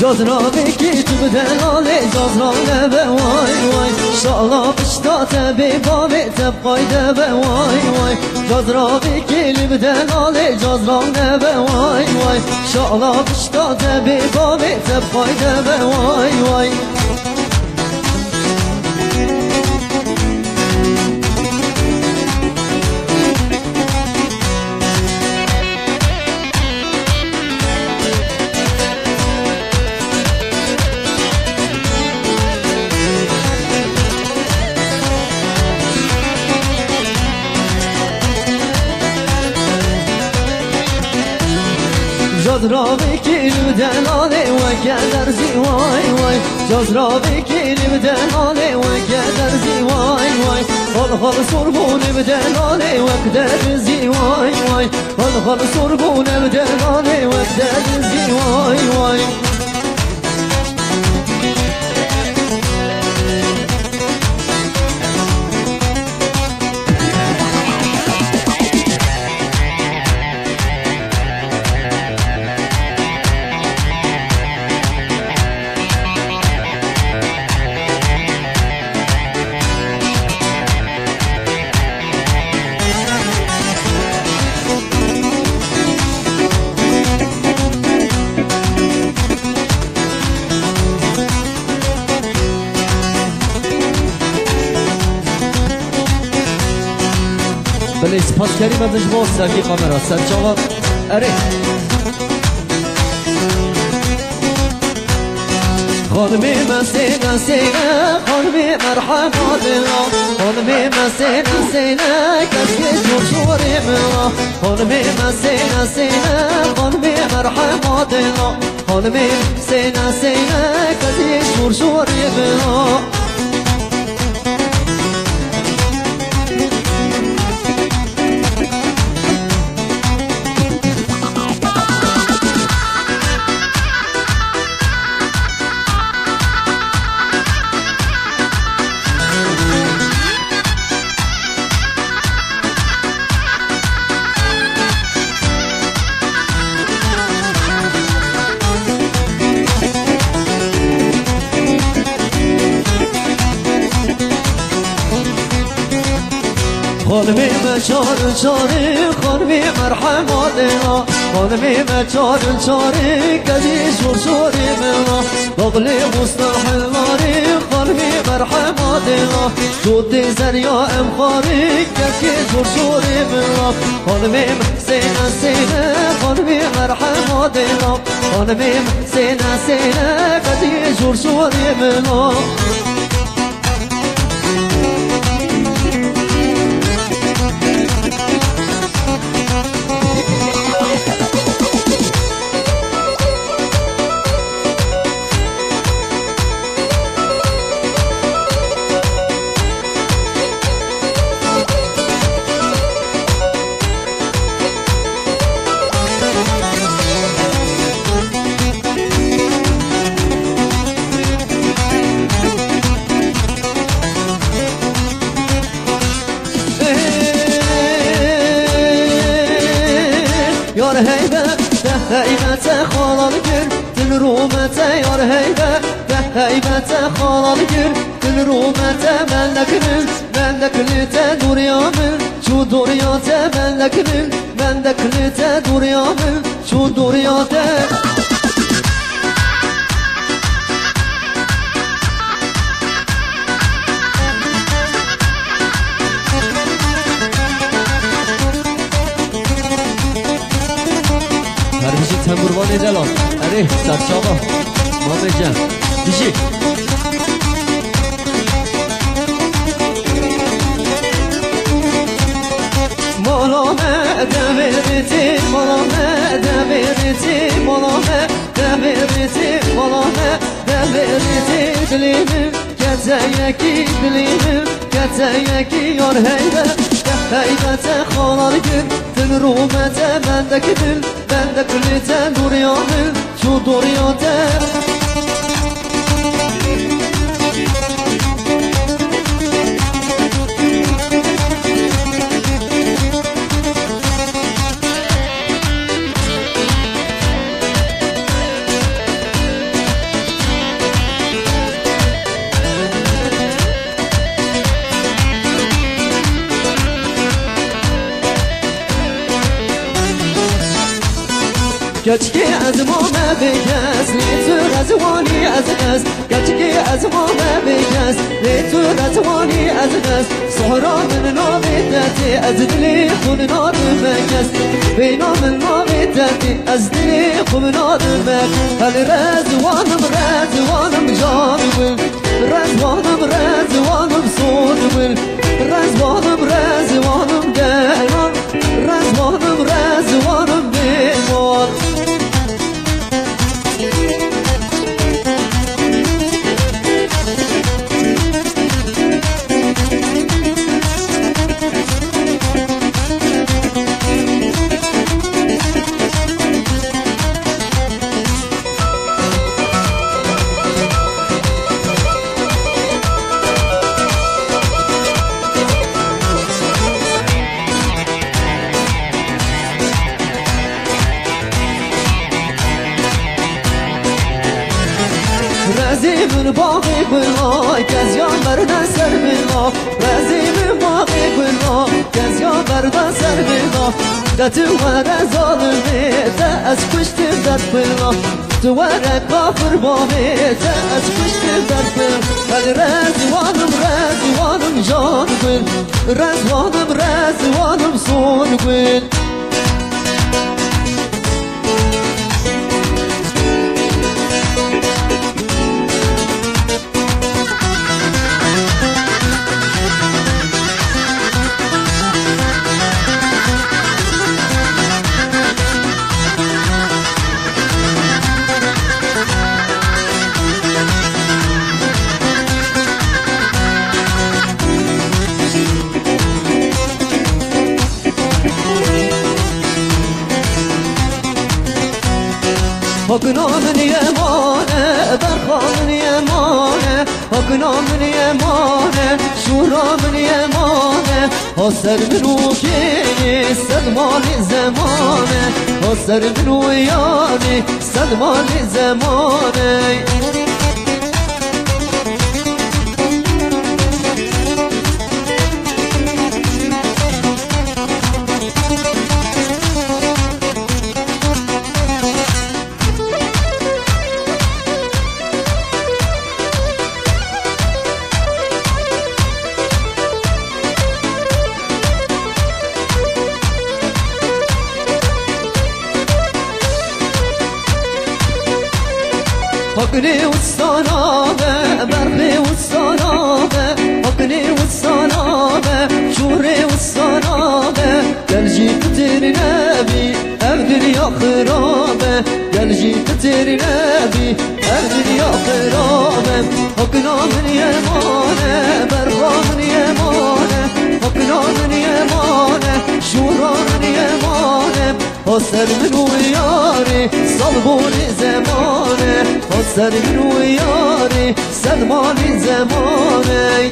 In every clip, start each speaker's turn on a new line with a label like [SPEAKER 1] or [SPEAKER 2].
[SPEAKER 1] جاز را بگی تو بدلاله جاز را نبه وای وای شالا بشتاته بی بابی تبقایده به وای وای جاز را بگی لی بدلاله جاز را نبه وای وای شالا بشتاته بی بابی تبقایده به وای وای جاز را بگیر دلاله و گدر زی وای وای جاز را بگیر دلاله و گدر زی وای وای حال حال سربون بدلاله و گدر زی وای وای حال حال سربون بدلاله و گدر زی وای وای بله سپاس کریم از اجماع سرگی کامرا سرچاوان اره خانمی مسینه سینه خانمی مرحمت الله خانمی مسینه سینه کسی جور شوری ملا خانمی مسینه سینه خانمی مرحمت الله خانمی سینه سینه کسی جور شوری ملا خانمی مچار چاری خانمی مرحمت الله خانمی مچار چاری کدی شور شوری ملا بغلی مصطلح الماری خانمی مرحمت الله جودی زریا امخاری کدی شور شوری ملا خانمی سینه سینه خانمی مرحمت الله خانمی سینه سینه کدی شور شوری ملا یار هیبه ده هیبت خالال گر دل رومت یار هیبه ده هیبت خالال گر دل رومت من لکلت دوریامل چو دوریات من لکلت دوریامل چو دوریات تنبوروان دلان اره سرچاقا مامه جان دیشی مالامه دمیریتی مالامه دمیریتی مالامه دمیریتی مالامه دمیریتی دلیمim Geceyeki dilimim Geceyeki yar heybe Heybete xalar gül Dil rumete bendeki dil Bendeki lite duryanil Şu duryate كتكي أزمو ما بكاس ليتو غزواني أزناس كتكي أزمو ما بكاس ليتو غزواني أزناس صهرا من نوبي تاتي أزدلي خون نار مكاس بينو من نوبي تاتي أزدلي خون نار مك هل رزوانم رزوانم جانبل رزوانم رزوانم صونبل رزوانم رزوانم دلم رزوانم رزوانم بيمون رازي من باقي كلها كزيان بردا سر بنا رازي من باقي كلها كزيان بردا سر بنا دتو ورا ظالمي تأس كشت دت بنا تو ورا كافر بامي تأس كشت دت بنا رزوانم رزوانم جان بن رزوانم رزوانم صون بن حقنا من يمانه برخا من يمانه حقنا من يمانه شورا من يمانه حسر منو كيني صد مال زمانه حسر منو ياني صد مال زمانه حقني والصلابة برقي والصلابة حقني والصلابة شوري والصلابة قال جيت تري نبي أبدل يا خرابة قال جيت تري نبي أبدل يا خرابة حقنا من يمانة برقا من يمانة حقنا من يمانة شورا من يمانة حسر من وياري صلبوني زمانه حسر من وياري سلماني زماني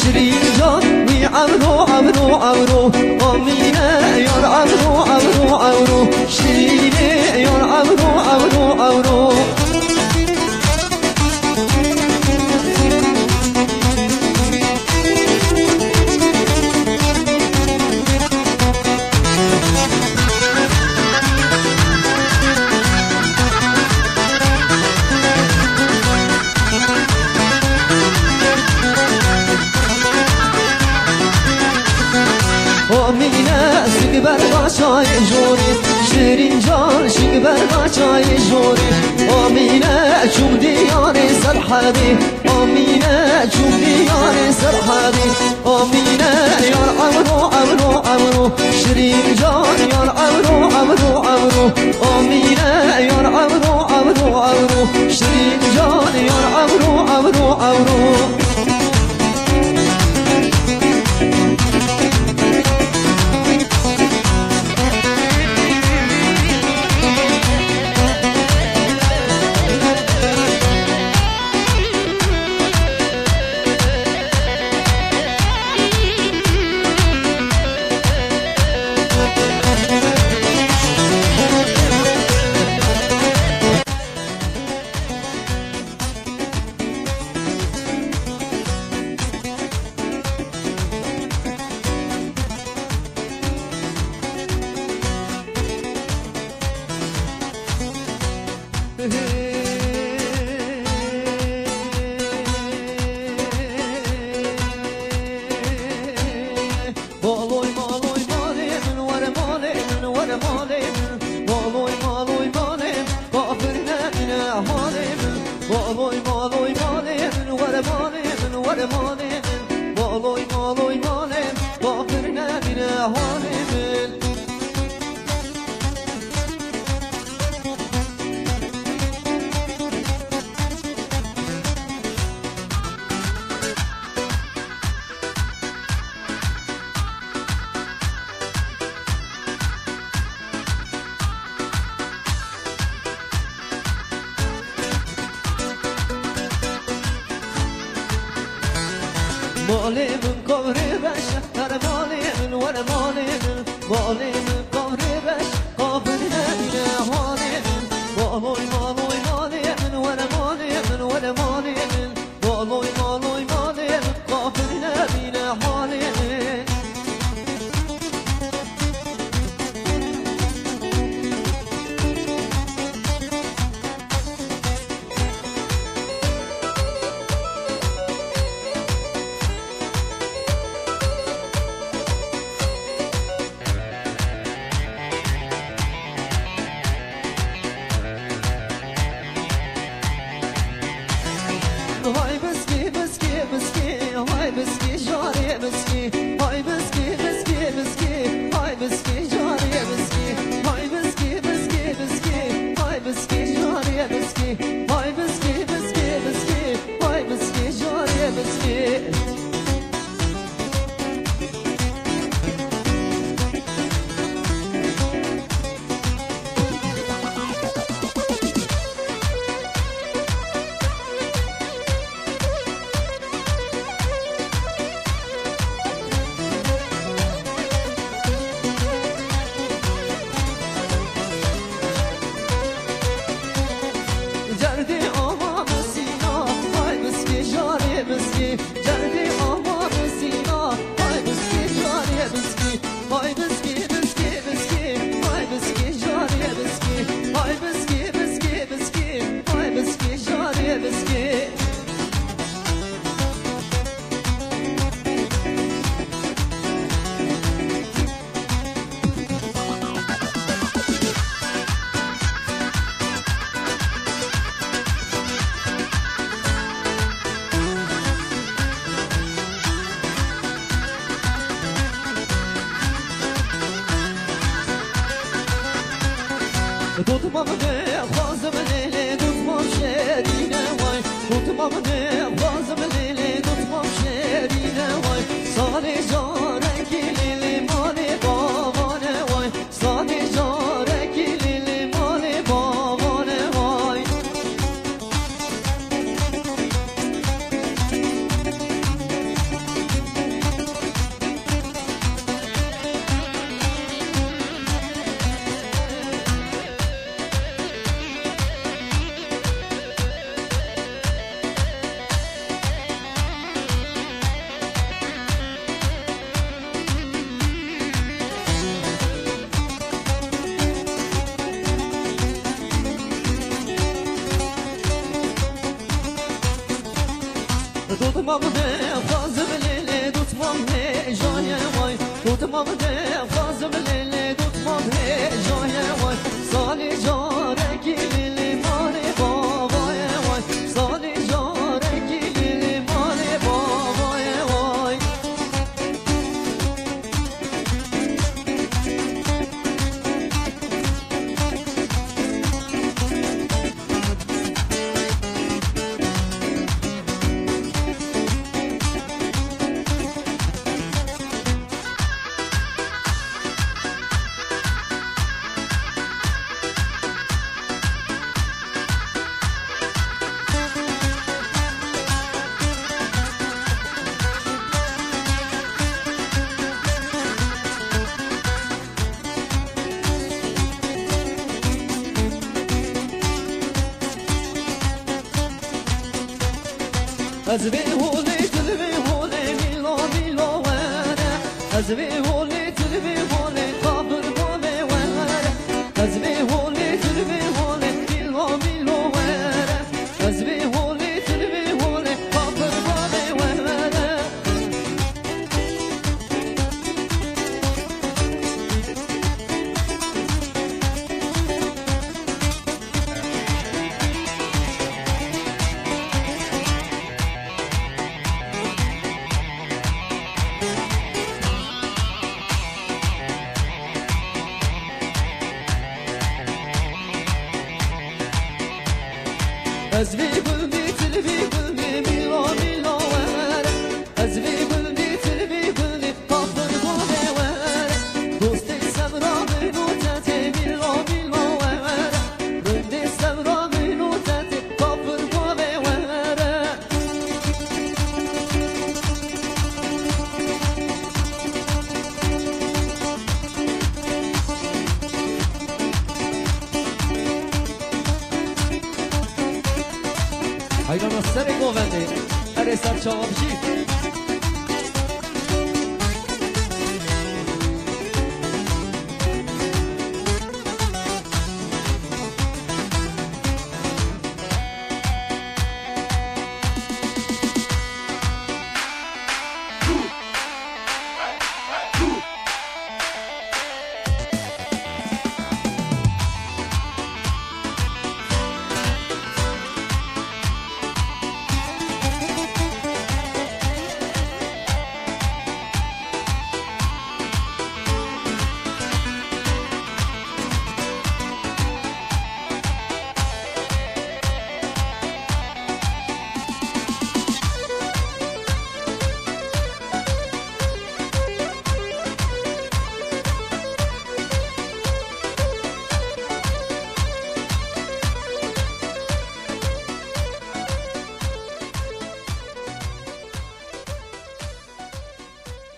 [SPEAKER 1] شيرين جاني عمرو عمرو عمرو أمينة يا عمرو عمرو عمرو شيرين يا عمرو عمرو عمرو آمینه سگ برگاشای جوری شیرین جان شگ برگاشای جوری آمینه چوم دیار سرحدی آمینه چوم دیار سرحدی آمینه یار عمرو عمرو عمرو شیرین جان یار عمرو بالوی مالوی مالی من ور مالی من ور مالی من بالوی مالوی مالی کافر نبینه حالی من بالوی مالوی مالی من ور مالی من ور مالی من بالوی مالوی مالی کافر نبینه حالی من مالي من قبري بش ترى مالي من ولا مالي من مالي من قبري بش قابل هدينا مالي من مالوي مالوي مالي من ولا مالي من ولا مالي من مالوي مالوي مالي من قابل هدينا مالي من هاي بسكي بسكي بسكي هاي بسكي جاري بسكي هاي بسكي بسكي بسكي هاي بسكي جاري بسكي هاي بسكي بسكي بسكي هاي بسكي جاري بسكي هاي بسكي بسكي بسكي هاي بسكي جاري بسكي جردي آما مسینا های بسکی جاری بسکی جردی آما مسینا های بسکی جاری بسکی های بسکی بسکی بسکی های بسکی جاری بسکی های بسکی بسکی بسکی های بسکی جاری بسکی tutmam ne fazım lele tutmam şerine vay tutmam ne fazım lele tutmam şerine vay sadece renkli mali babane vay sadece renkli mali babane vay tutmam ne fazım lele tutmam ne jaya vay tutmam ne fazım lele tutmam ne jaya vay sadece renkli mali babaya vay sadece renkli mali babaya vay أزبي هولي تلبي هولي ميلو ميلو وانا أزبي هولي تلبي هولي قابل هولي وانا أزبي هولي تلبي هولي ميلو ميلو وانا أزبي هولي تلبي هولي قابل هولي وانا از وی گلمی تلوی گلمی میلا میلا ور از وی گلمی تلوی گلمی کافر بوده ور دوست سبرا منو تته میلا میلا ور رند سبرا منو تته کافر بوده ور hayran seri govende ere sar çavşi